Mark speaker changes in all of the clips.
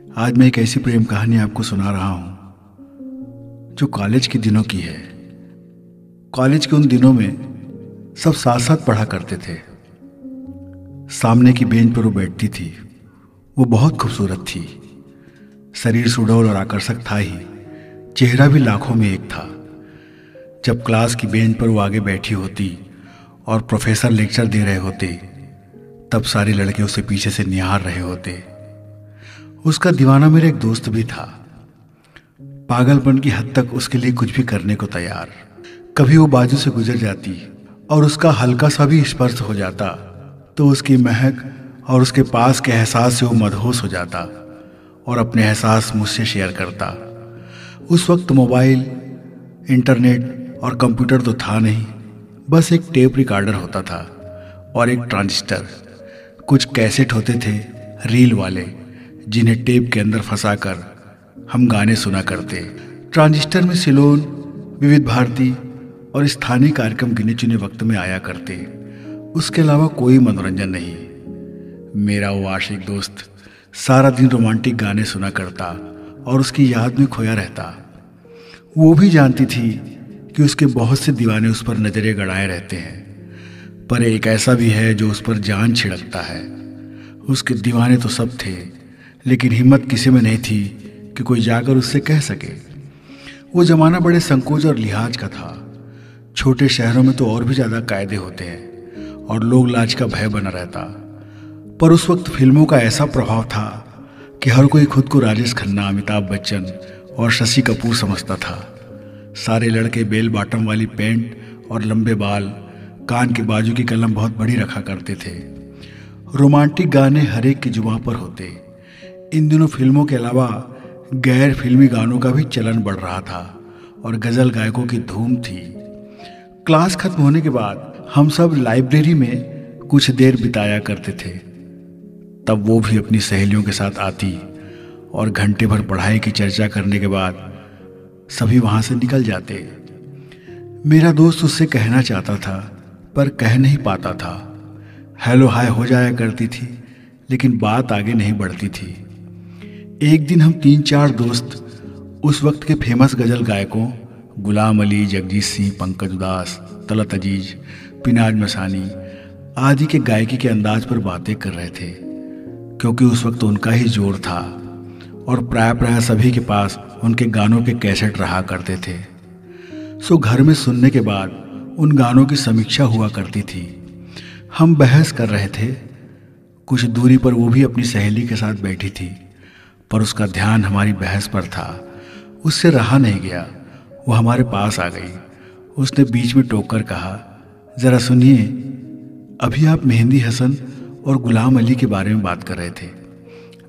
Speaker 1: आज मैं एक ऐसी प्रेम कहानी आपको सुना रहा हूँ जो कॉलेज के दिनों की है। कॉलेज के उन दिनों में सब साथ साथ पढ़ा करते थे। सामने की बेंच पर वो बैठती थी। वो बहुत खूबसूरत थी। शरीर सुडौल और आकर्षक था ही, चेहरा भी लाखों में एक था। जब क्लास की बेंच पर वो आगे बैठी होती और प्रोफेसर लेक्चर दे रहे होते, तब सारे लड़के उसे पीछे से निहार रहे होते। उसका दीवाना मेरा एक दोस्त भी था, पागलपन की हद तक उसके लिए कुछ भी करने को तैयार। कभी वो बाजू से गुजर जाती और उसका हल्का सा भी स्पर्श हो जाता तो उसकी महक और उसके पास के एहसास से वो मदहोश हो जाता और अपने एहसास मुझसे शेयर करता। उस वक्त मोबाइल, इंटरनेट और कंप्यूटर तो था नहीं, बस एक टेप रिकॉर्डर होता था और एक ट्रांजिस्टर। कुछ कैसेट होते थे रील वाले, जिन्हें टेप के अंदर फंसाकर हम गाने सुना करते। ट्रांजिस्टर में सिलोन, विविध भारती और स्थानीय कार्यक्रम गिने चुने वक्त में आया करते। उसके अलावा कोई मनोरंजन नहीं। मेरा वो आशिक दोस्त सारा दिन रोमांटिक गाने सुना करता और उसकी याद में खोया रहता। वो भी जानती थी कि उसके बहुत से दीवाने उस पर नजरें गड़ाए रहते हैं, पर एक ऐसा भी है जो उस पर जान छिड़कता है। उसके दीवाने तो सब थे, लेकिन हिम्मत किसी में नहीं थी कि कोई जाकर उससे कह सके। वो जमाना बड़े संकोच और लिहाज का था। छोटे शहरों में तो और भी ज़्यादा कायदे होते हैं और लोग लाज का भय बना रहता। पर उस वक्त फिल्मों का ऐसा प्रभाव था कि हर कोई खुद को राजेश खन्ना, अमिताभ बच्चन और शशि कपूर समझता था। सारे लड़के बेल बॉटम वाली पैंट और लंबे बाल, कान के बाजू की कलम बहुत बड़ी रखा करते थे। रोमांटिक गाने हर एक की जुबां पर होते। इन दिनों फिल्मों के अलावा गैर फिल्मी गानों का भी चलन बढ़ रहा था और गज़ल गायकों की धूम थी। क्लास खत्म होने के बाद हम सब लाइब्रेरी में कुछ देर बिताया करते थे। तब वो भी अपनी सहेलियों के साथ आती और घंटे भर पढ़ाई की चर्चा करने के बाद सभी वहाँ से निकल जाते। मेरा दोस्त उससे कहना चाहता था पर कह नहीं पाता था। हेलो हाय हो जाया करती थी, लेकिन बात आगे नहीं बढ़ती थी। एक दिन हम 3-4 दोस्त उस वक्त के फेमस गज़ल गायकों गुलाम अली, जगजीत सिंह, पंकज उदास, तलत अजीज, पिनाज मसानी आदि के गायकी के अंदाज पर बातें कर रहे थे, क्योंकि उस वक्त उनका ही जोर था और प्राय सभी के पास उनके गानों के कैसेट रहा करते थे। सो घर में सुनने के बाद उन गानों की समीक्षा हुआ करती थी। हम बहस कर रहे थे। कुछ दूरी पर वो भी अपनी सहेली के साथ बैठी थी, पर उसका ध्यान हमारी बहस पर था। उससे रहा नहीं गया, वो हमारे पास आ गई। उसने बीच में टोककर कहा, ज़रा सुनिए, अभी आप मेहंदी हसन और गुलाम अली के बारे में बात कर रहे थे।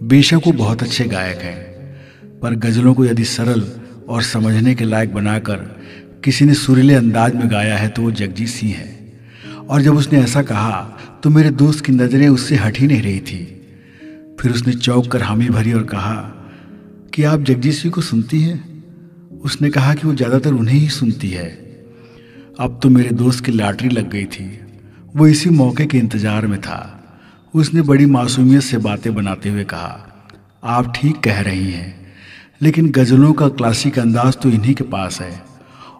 Speaker 1: बेशक वो बहुत अच्छे गायक हैं, पर गज़लों को यदि सरल और समझने के लायक बनाकर किसी ने सुरीले अंदाज में गाया है तो वो जगजीत सिंह है। और जब उसने ऐसा कहा तो मेरे दोस्त की नज़रें उससे हट ही नहीं रही थी। फिर उसने चौंक कर हामी भरी और कहा कि आप जगजीत सिंह को सुनती हैं? उसने कहा कि वो ज़्यादातर उन्हें ही सुनती है। अब तो मेरे दोस्त की लॉटरी लग गई थी। वो इसी मौके के इंतज़ार में था। उसने बड़ी मासूमियत से बातें बनाते हुए कहा, आप ठीक कह रही हैं, लेकिन गज़लों का क्लासिक अंदाज तो इन्हीं के पास है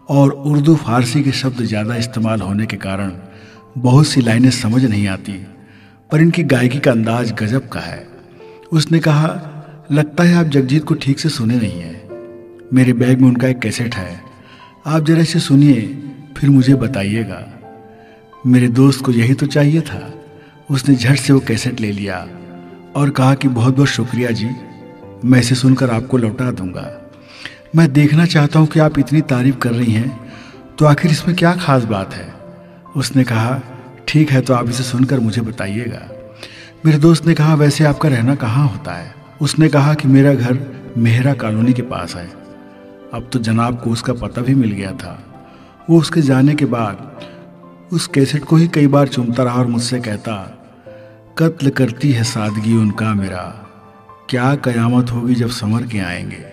Speaker 1: और उर्दू फारसी के शब्द ज़्यादा इस्तेमाल होने के कारण बहुत सी लाइनें समझ नहीं आती, पर इनकी गायकी का अंदाज गजब का है। उसने कहा, लगता है आप जगजीत को ठीक से सुने नहीं हैं। मेरे बैग में उनका एक कैसेट है, आप जरा इसे सुनिए, फिर मुझे बताइएगा। मेरे दोस्त को यही तो चाहिए था। उसने झट से वो कैसेट ले लिया और कहा कि बहुत बहुत शुक्रिया जी, मैं इसे सुनकर आपको लौटा दूंगा। मैं देखना चाहता हूँ कि आप इतनी तारीफ कर रही हैं तो आखिर इसमें क्या खास बात है। उसने कहा, ठीक है तो आप इसे सुनकर मुझे बताइएगा। मेरे दोस्त ने कहा, वैसे आपका रहना कहाँ होता है? उसने कहा कि मेरा घर मेहरा कॉलोनी के पास है। अब तो जनाब को उसका पता भी मिल गया था। वो उसके जाने के बाद उस कैसेट को ही कई बार चुनता रहा और मुझसे कहता, कत्ल करती है सादगी उनका मेरा, क्या कयामत होगी जब संवर के आएंगे।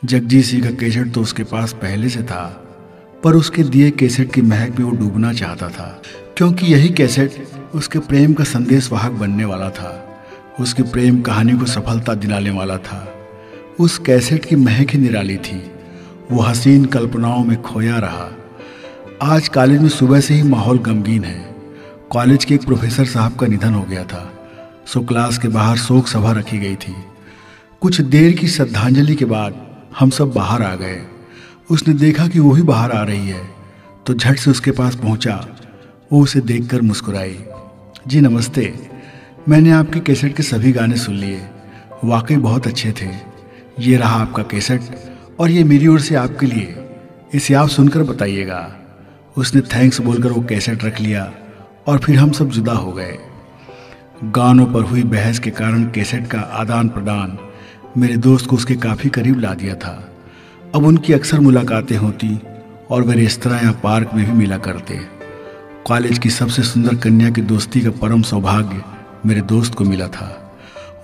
Speaker 1: जगजीत सिंह का कैसेट तो उसके पास पहले से था, पर उसके दिए कैसेट की महक में वो डूबना चाहता था, क्योंकि यही कैसेट उसके प्रेम का संदेश वाहक बनने वाला था। उसकी प्रेम कहानी को सफलता दिलाने वाला था। उस कैसेट की महक ही निराली थी। वो हसीन कल्पनाओं में खोया रहा। आज कॉलेज में सुबह से ही माहौल गमगीन है। कॉलेज के एक प्रोफेसर साहब का निधन हो गया था, सो क्लास के बाहर शोक सभा रखी गई थी। कुछ देर की श्रद्धांजलि के बाद हम सब बाहर आ गए। उसने देखा कि वो ही बाहर आ रही है तो झट से उसके पास पहुंचा। वो उसे देखकर मुस्कुराई। जी नमस्ते, मैंने आपकी कैसेट के सभी गाने सुन लिए, वाकई बहुत अच्छे थे। ये रहा आपका कैसेट और ये मेरी ओर से आपके लिए, इसे आप सुनकर बताइएगा। उसने थैंक्स बोलकर वो कैसेट रख लिया और फिर हम सब जुदा हो गए। गानों पर हुई बहस के कारण कैसेट का आदान प्रदान मेरे दोस्त को उसके काफ़ी करीब ला दिया था। अब उनकी अक्सर मुलाकातें होती और वे रेस्तरां या पार्क में भी मिला करते। कॉलेज की सबसे सुंदर कन्या की दोस्ती का परम सौभाग्य मेरे दोस्त को मिला था।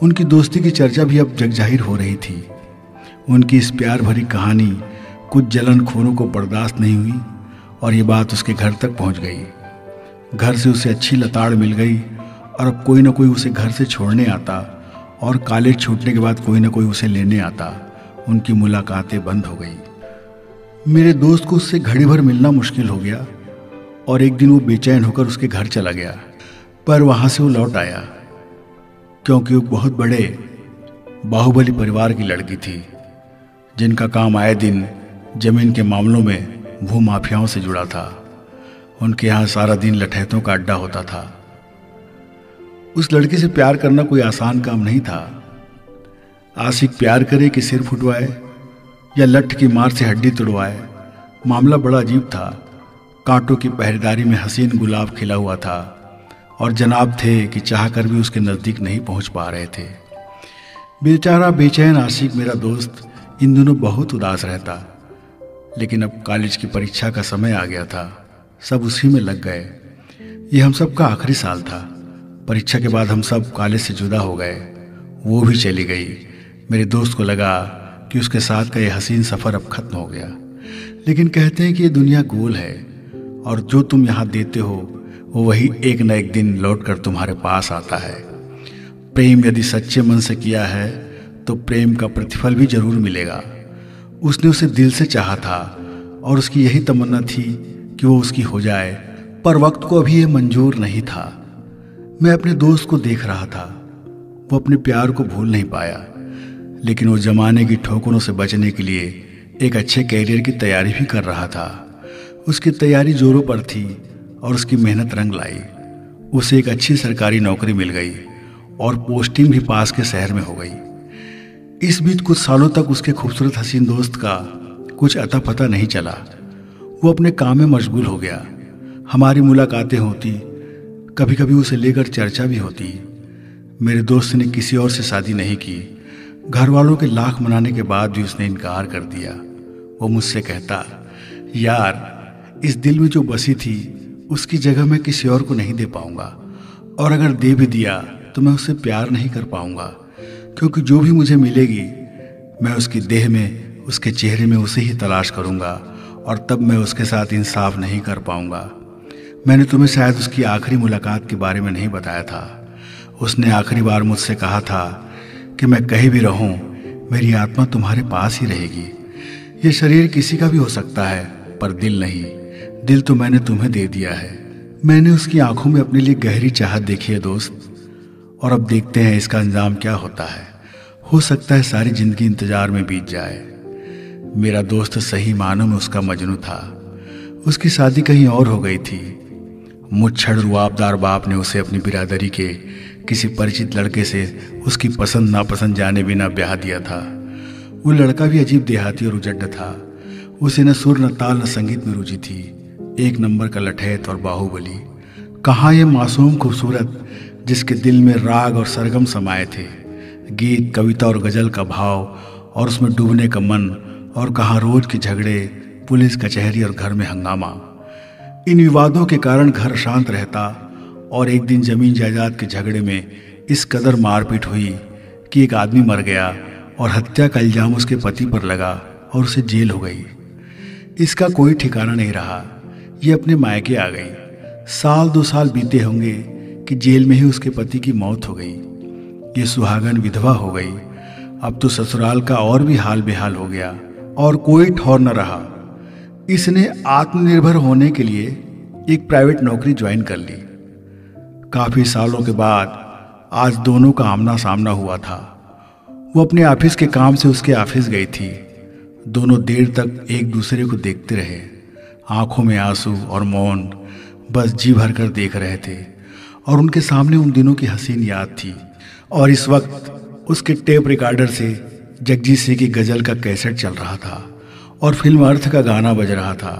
Speaker 1: उनकी दोस्ती की चर्चा भी अब जगजाहिर हो रही थी। उनकी इस प्यार भरी कहानी कुछ जलनखोरों को बर्दाश्त नहीं हुई और ये बात उसके घर तक पहुंच गई। घर से उसे अच्छी लताड़ मिल गई और अब कोई ना कोई उसे घर से छोड़ने आता और कॉलेज छूटने के बाद कोई ना कोई उसे लेने आता। उनकी मुलाकातें बंद हो गई। मेरे दोस्त को उससे घड़ी भर मिलना मुश्किल हो गया और एक दिन वो बेचैन होकर उसके घर चला गया, पर वहाँ से वो लौट आया क्योंकि वो बहुत बड़े बाहुबली परिवार की लड़की थी, जिनका काम आए दिन जमीन के मामलों में भू माफियाओं से जुड़ा था। उनके यहाँ सारा दिन लठैतों का अड्डा होता था। उस लड़की से प्यार करना कोई आसान काम नहीं था। आशिक प्यार करे कि सिर फुटवाए या लठ की मार से हड्डी तोड़वाए, मामला बड़ा अजीब था। कांटों की पहरेदारी में हसीन गुलाब खिला हुआ था और जनाब थे कि चाहकर भी उसके नज़दीक नहीं पहुंच पा रहे थे। बेचारा बेचैन आशिक मेरा दोस्त इन दिनों बहुत उदास रहता, लेकिन अब कॉलेज की परीक्षा का समय आ गया था। सब उसी में लग गए। ये हम सब का आखिरी साल था। परीक्षा के बाद हम सब कॉलेज से जुदा हो गए। वो भी चली गई। मेरे दोस्त को लगा कि उसके साथ का ये हसीन सफ़र अब खत्म हो गया, लेकिन कहते हैं कि ये दुनिया गोल है और जो तुम यहाँ देते हो वो वही एक न एक दिन लौट कर तुम्हारे पास आता है। प्रेम यदि सच्चे मन से किया है तो प्रेम का प्रतिफल भी जरूर मिलेगा। उसने उसे दिल से चाहा था और उसकी यही तमन्ना थी कि वो उसकी हो जाए, पर वक्त को अभी ये मंजूर नहीं था। मैं अपने दोस्त को देख रहा था। वो अपने प्यार को भूल नहीं पाया, लेकिन वो जमाने की ठोकरों से बचने के लिए एक अच्छे कैरियर की तैयारी भी कर रहा था। उसकी तैयारी जोरों पर थी और उसकी मेहनत रंग लाई। उसे एक अच्छी सरकारी नौकरी मिल गई और पोस्टिंग भी पास के शहर में हो गई। इस बीच कुछ सालों तक उसके खूबसूरत हसीन दोस्त का कुछ अता पता नहीं चला। वो अपने काम में मशगूल हो गया। हमारी मुलाकातें होती, कभी कभी उसे लेकर चर्चा भी होती। मेरे दोस्त ने किसी और से शादी नहीं की। घर वालों के लाख मनाने के बाद भी उसने इनकार कर दिया। वो मुझसे कहता, यार इस दिल में जो बसी थी उसकी जगह मैं किसी और को नहीं दे पाऊंगा, और अगर दे भी दिया तो मैं उससे प्यार नहीं कर पाऊंगा, क्योंकि जो भी मुझे मिलेगी मैं उसकी देह में, उसके चेहरे में उसे ही तलाश करूंगा और तब मैं उसके साथ इंसाफ नहीं कर पाऊंगा। मैंने तुम्हें शायद उसकी आखिरी मुलाकात के बारे में नहीं बताया था। उसने आखिरी बार मुझसे कहा था कि मैं कहीं भी रहूं मेरी आत्मा तुम्हारे पास ही रहेगी। ये शरीर किसी का भी हो सकता है पर दिल नहीं। दिल तो मैंने तुम्हें दे दिया है। मैंने उसकी आंखों में अपने लिए गहरी चाहत देखी है दोस्त, और अब देखते हैं इसका अंजाम क्या होता है। हो सकता है सारी जिंदगी इंतजार में बीत जाए। मेरा दोस्त सही मानों में उसका मजनू था। उसकी शादी कहीं और हो गई थी। मुच्छड़ रुआबदार बाप ने उसे अपनी बिरादरी के किसी परिचित लड़के से उसकी पसंद नापसंद जाने बिना ब्याह दिया था। वो लड़का भी अजीब देहाती और उजड्ड था। उसे न सुर न ताल न संगीत में रुचि थी। एक नंबर का लठैत और बाहुबली। कहाँ ये मासूम खूबसूरत जिसके दिल में राग और सरगम समाये थे, गीत कविता और गजल का भाव और उसमें डूबने का मन, और कहाँ रोज के झगड़े, पुलिस कचहरी और घर में हंगामा। इन विवादों के कारण घर शांत रहता और एक दिन जमीन जायदाद के झगड़े में इस कदर मारपीट हुई कि एक आदमी मर गया और हत्या का इल्जाम उसके पति पर लगा और उसे जेल हो गई। इसका कोई ठिकाना नहीं रहा। ये अपने मायके आ गई। साल 2 साल बीते होंगे कि जेल में ही उसके पति की मौत हो गई। ये सुहागन विधवा हो गई। अब तो ससुराल का और भी हाल बेहाल हो गया और कोई ठौर न रहा। इसने आत्मनिर्भर होने के लिए एक प्राइवेट नौकरी ज्वाइन कर ली। काफी सालों के बाद आज दोनों का आमना सामना हुआ था। वो अपने ऑफिस के काम से उसके ऑफिस गई थी। दोनों देर तक एक दूसरे को देखते रहे, आंखों में आंसू और मौन, बस जी भर कर देख रहे थे। और उनके सामने उन दिनों की हसीन याद थी। और इस वक्त उसके टेप रिकॉर्डर से जगजीत सिंह की गजल का कैसेट चल रहा था और फिल्म अर्थ का गाना बज रहा था।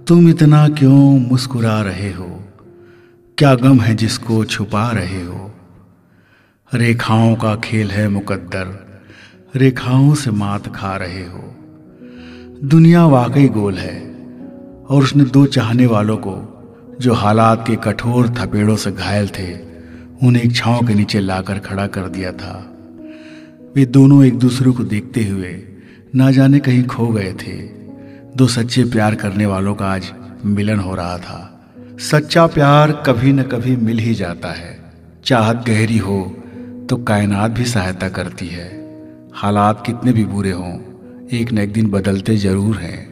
Speaker 1: तुम इतना क्यों मुस्कुरा रहे हो, क्या गम है जिसको छुपा रहे हो। रेखाओं का खेल है मुकद्दर, रेखाओं से मात खा रहे हो। दुनिया वाकई गोल है और उसने दो चाहने वालों को जो हालात के कठोर थपेड़ों से घायल थे, उन्हें एक छांव के नीचे लाकर खड़ा कर दिया था। वे दोनों एक दूसरे को देखते हुए ना जाने कहीं खो गए थे। दो सच्चे प्यार करने वालों का आज मिलन हो रहा था। सच्चा प्यार कभी न कभी मिल ही जाता है। चाहत गहरी हो तो कायनात भी सहायता करती है। हालात कितने भी बुरे हों, एक न एक दिन बदलते जरूर हैं।